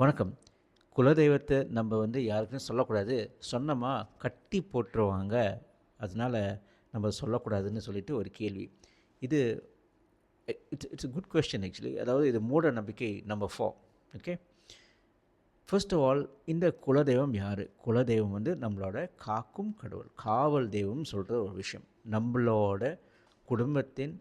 வணக்கம். குலதெய்வத்த நம்ம யாருக்குமே சொல்லக்கூடாது. சொன்னோமா கட்டி போட்டுருவாங்க. அதனால நம்ம சொல்லக்கூடாதுன்னு சொல்லிட்டு ஒரு கேள்வி. இது it's it's a good question actually. அதாவது இது மூட நம்பிக்கை number 4. Okay. First of all இந்த குலதெய்வம் யாரு? குலதெய்வம் நம்மளோட காக்கும் கடவுள். காவல் தெய்வம்னு சொல்ற ஒரு விஷயம். நம்மளோட குடும்பத்தின்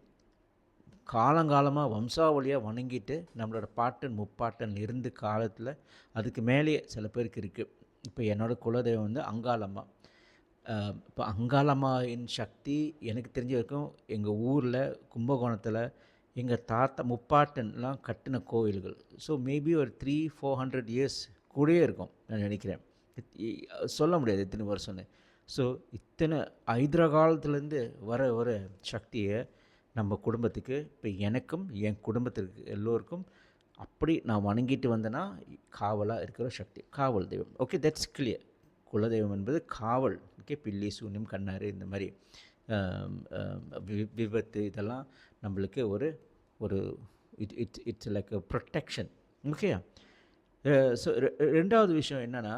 காலங்காலமா வம்சாவளியா வணங்கிட்டு நம்மளோட பாட்டன், முப்பாட்டன் இருந்து காலத்தில அதுக்கு மேலேயே சில பேருக்கு இருக்கு. இப்போ என்னோட குலதெய்வம் அங்காளம்மா. இப்போ அங்காளம்மாவின் சக்தி எனக்கு தெரிஞ்ச வரைக்கும் எங்க ஊர்ல கும்பகோணத்தில எங்க தாத்தா முப்பாட்டன்லாம் கட்டின கோவில்கள். ஸோ மேபி ஒரு 300, 400 இயர்ஸ் கூடயே இருக்கும் நான் நினைக்கிறேன். சொல்ல முடியாது எத்தனை வருஷம்னு. ஸோ இத்தனை ஹைதரா காலத்துலேருந்து வர சக்தியை நம்ம குடும்பத்துக்கு இப்போ எனக்கும் என் குடும்பத்திற்கு எல்லோருக்கும் அப்படி நான் வணங்கிட்டு வந்தேன்னா காவலாக இருக்கிற சக்தி காவல் தெய்வம். Okay, that's clear. குலதெய்வம் என்பது காவல். ஓகே, பில்லி சூன்யம் கண்ணாறு இந்த மாதிரி விபத்து இதெல்லாம் நம்மளுக்கு ஒரு ஒரு it's it's like protection. Okay. So ரெண்டாவது விஷயம் என்னென்னா,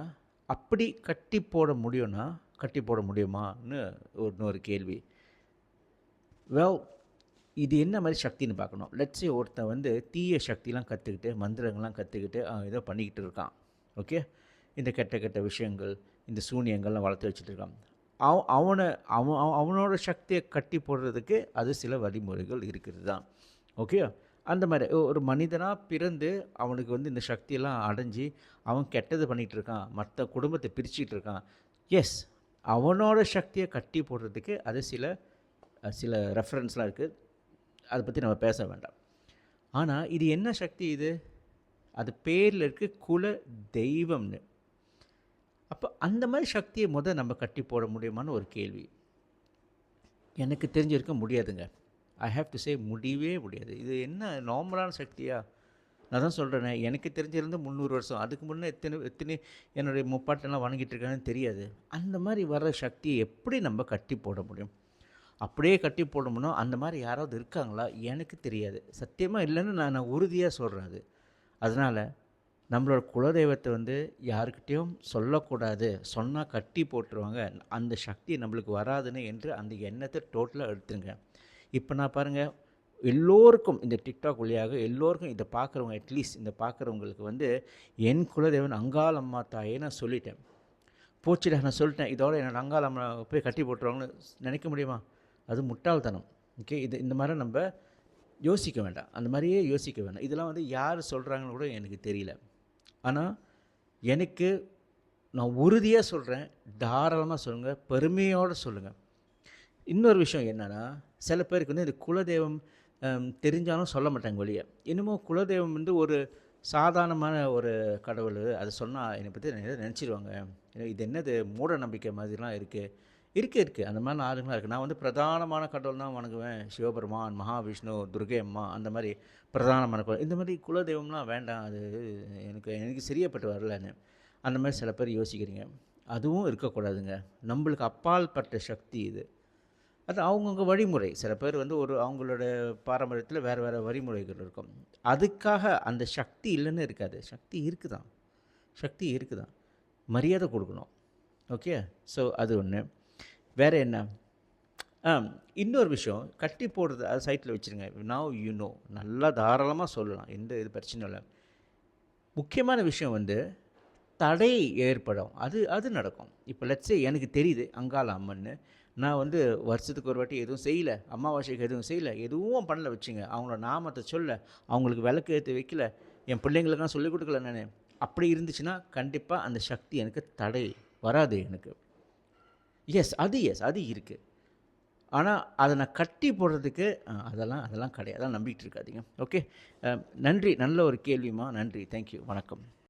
அப்படி கட்டி போட முடியும்னா கட்டி போட முடியுமான்னு இன்னொரு கேள்வி. வெல், இது என்ன மாதிரி சக்தின்னு பார்க்கணும். லெட்ஸே ஒருத்தன் தீய சக்திலாம் கற்றுக்கிட்டு மந்திரங்கள்லாம் கற்றுக்கிட்டு ஏதோ பண்ணிக்கிட்டு இருக்கான். ஓகே, இந்த கெட்ட கெட்ட விஷயங்கள் இந்த சூனியங்கள்லாம் வளர்த்து வச்சுட்டு இருக்கான். அவனோட சக்தியை கட்டி போடுறதுக்கு அது சில வழிமுறைகள் இருக்கிறது தான். ஓகே, அந்த மாதிரி ஒரு மனிதனாக பிறந்து அவனுக்கு இந்த சக்தியெல்லாம் அடைஞ்சி அவன் கெட்டது பண்ணிகிட்டு இருக்கான், மற்ற குடும்பத்தை பிரிச்சுட்டு இருக்கான். எஸ், அவனோட சக்தியை கட்டி போடுறதுக்கு அது சில ரெஃபரன்ஸ்லாம் இருக்குது. அதை பற்றி நம்ம பேச வேண்டாம். ஆனால் இது என்ன சக்தி? அது பேரில் இருக்க குல தெய்வம்னு. அப்போ அந்த மாதிரி சக்தியை நம்ம கட்டி போட முடியுமான்னு ஒரு கேள்வி. எனக்கு தெரிஞ்சிருக்க முடியாதுங்க. ஐ ஹாவ் டு சே முடியவே முடியாது. இது என்ன நார்மலான சக்தியா? நான் தான் சொல்கிறேனே, எனக்கு தெரிஞ்சிருந்து 300 வருஷம். அதுக்கு முன்னே எத்தனை என்னுடைய முப்பாட்டெல்லாம் வணங்கிட்டு இருக்காங்கன்னு தெரியாது. அந்த மாதிரி வர சக்தியை எப்படி நம்ம கட்டி போட முடியும்? அப்படியே கட்டி போடணும்னா அந்த மாதிரி யாராவது இருக்காங்களா? எனக்கு தெரியாது. சத்தியமாக இல்லைன்னு நான் உறுதியாக சொல்கிறேன் அது. அதனால் நம்மளோட குலதெய்வத்தை யாருக்கிட்டேயும் சொல்லக்கூடாது. சொன்னால் கட்டி போட்டுருவாங்க, அந்த சக்தி நம்மளுக்கு வராதுன்னு என்று அந்த எண்ணத்தை டோட்டலாக எடுத்துருங்க. இப்போ நான் பாருங்கள், எல்லோருக்கும் இந்த டிக்டாக் வழியாக எல்லோருக்கும் இதை பார்க்குறவங்க, அட்லீஸ்ட் இந்த பார்க்குறவங்களுக்கு என் குலதெய்வன் அங்காளம்மா தாயே நான் சொல்லிட்டேன். போச்சுடா, நான் சொல்லிட்டேன், இதோட என்னோட அங்காளம்மா போய் கட்டி போட்டுருவாங்கன்னு நினைக்க முடியுமா? அது முட்டாள்தனம். ஓகே, இந்த மாதிரி நம்ம யோசிக்க வேண்டாம். அந்த மாதிரியே யோசிக்க வேண்டாம். இதெல்லாம் யார் சொல்கிறாங்கன்னு கூட எனக்கு தெரியல. ஆனால் எனக்கு நான் உறுதியாக சொல்கிறேன், தாராளமாக சொல்லுங்கள், பெருமையோடு சொல்லுங்கள். இன்னொரு விஷயம் என்னென்னா, சில பேருக்கு இந்த குலதெய்வம் தெரிஞ்சாலும் சொல்ல மாட்டாங்க வெளியே. என்னமோ குலதெய்வம் ஒரு சாதாரணமான ஒரு கடவுள், அதை சொன்னால் என்னை பற்றி நினச்சிடுவாங்க, இது என்னது மூட நம்பிக்கை மாதிரிலாம் இருக்குது. அந்த மாதிரி ஆளுங்களாம் இருக்குது. நான் பிரதானமான கடவுள் தான் வணங்குவேன். சிவபெருமான், மகாவிஷ்ணு, துர்கை அம்மா, அந்த மாதிரி பிரதானமான கடவுள். இந்த மாதிரி குலதெய்வம்லாம் வேண்டாம், அது எனக்கு சரியாப்பட்டு வரலன்னு அந்த மாதிரி சில பேர் யோசிக்கிறீங்க. அதுவும் இருக்கக்கூடாதுங்க. நம்மளுக்கு அப்பால் பட்ட சக்தி இது. அது அவங்கவுங்க வழிமுறை. சில பேர் அவங்களோட பாரம்பரியத்தில் வேறு வழிமுறைகள் இருக்கும். அதுக்காக அந்த சக்தி இல்லைன்னு இருக்காது. சக்தி இருக்குதான். மரியாதை கொடுக்கணும். ஓகே, ஸோ அது ஒன்று. வேறு என்ன? இன்னொரு விஷயம், கட்டி போடுறது அது சைட்டில் வச்சுருங்க. நவ் நல்லா தாராளமாக சொல்லலாம், எந்த இது பிரச்சனை இல்லை. முக்கியமான விஷயம் தடை ஏற்படும். அது நடக்கும். இப்போ லெட்ஸே எனக்கு தெரியுது அங்காள அம்மன்னு, நான் வருஷத்துக்கு ஒரு வாட்டி எதுவும் செய்யலை, அமாவாசைக்கு எதுவும் செய்யலை, எதுவும் பண்ணல வச்சுங்க, அவங்களோட நாமத்தை சொல்ல, அவங்களுக்கு விளக்கு ஏற்றி வைக்கல, என் பிள்ளைங்களுக்கெல்லாம் சொல்லிக் கொடுக்கல நான். அப்படி இருந்துச்சுன்னா கண்டிப்பாக அந்த சக்தி எனக்கு தடை வராது எனக்கு. எஸ், அது இருக்குது. ஆனால் அதை நான் கட்டி போடுறதுக்கு அதெல்லாம் கிடையாது. அதெல்லாம் நம்பிக்கிட்டு இருக்காதீங்க. ஓகே, நன்றி. நல்ல ஒரு கேள்விம்மா. நன்றி. தேங்க்யூ. வணக்கம்.